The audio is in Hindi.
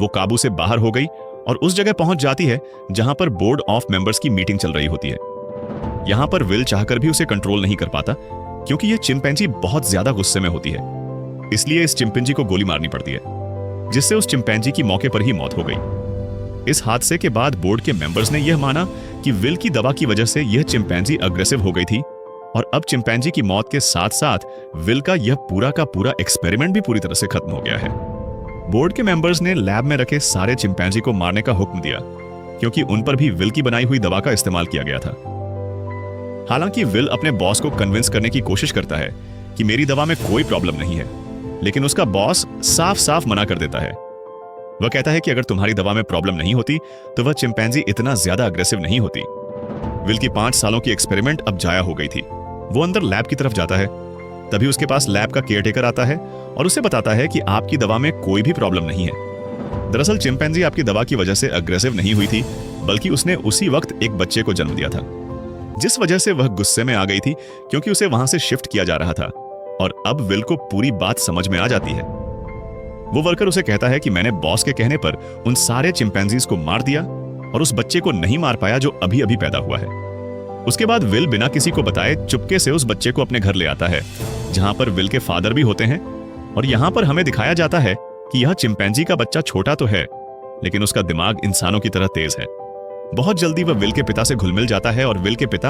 वो काबू से बाहर हो गई और उस जगह पहुंच जाती है जहां पर बोर्ड ऑफ मेंबर्स की मीटिंग चल रही होती है। यहां पर विल चाहकर भी उसे कंट्रोल नहीं कर पाता क्योंकि ये चिंपैंजी बहुत ज्यादा गुस्से में होती है। इसलिए इस चिंपैंजी को गोली मारनी पड़ती है, जिससे उस चिंपैंजी की मौके पर ही मौत हो गई। इस हादसे के बाद बोर्ड के मेंबर्स ने यह माना कि विल की दवा की वजह से यह चिंपैंजी अग्रेसिव हो गई थी और अब चिंपैंजी की मौत के साथ साथ विल का यह पूरा का पूरा एक्सपेरिमेंट भी पूरी तरह से खत्म हो गया है। बोर्ड के मेंबर्स ने लैब में रखे सारे चिंपैंजी को मारने का हुक्म दिया क्योंकि उन पर भी विल की बनाई हुई दवा का इस्तेमाल किया गया था। हालांकि विल अपने बॉस को कन्विंस करने की कोशिश करता है कि मेरी दवा में कोई प्रॉब्लम नहीं है, लेकिन उसका बॉस साफ साफ मना कर देता है। वह कहता है कि अगर तुम्हारी दवा में प्रॉब्लम नहीं होती तो वह चिंपैंजी इतना ज्यादा अग्रेसिव नहीं होती। विल की 5 सालों की एक्सपेरिमेंट अब जाया हो गई थी। वो अंदर लैब की तरफ जाता है, तभी उसके पास लैब का केयरटेकर आता है और उसे बताता है कि आपकी दवा में कोई भी प्रॉब्लम नहीं है। दरअसल चिंपैंजी आपकी दवा की वजह से अग्रेसिव नहीं हुई थी, बल्कि उसने उसी वक्त एक बच्चे को जन्म दिया था, जिस वजह से वह गुस्से में आ गई थी क्योंकि उसे वहां से शिफ्ट किया जा रहा था। और अब विल को पूरी बात समझ में आ जाती है। वो वर्कर उसे कहता है कि मैंने बॉस के कहने पर उन सारे चिंपैंजीज को मार दिया और उस बच्चे को नहीं मार पाया जो अभी अभी पैदा हुआ है। उसके बाद विल बिना किसी को बताए चुपके से उस बच्चे को अपने घर ले आता है, जहां पर विल के फादर भी होते हैं। और यहां पर हमें दिखाया जाता है कि यह चिंपैंजी का बच्चा छोटा तो है, लेकिन उसका दिमाग इंसानों की तरह तेज है। बहुत जल्दी वह विल के पिता से घुल मिल जाता है और विल के पिता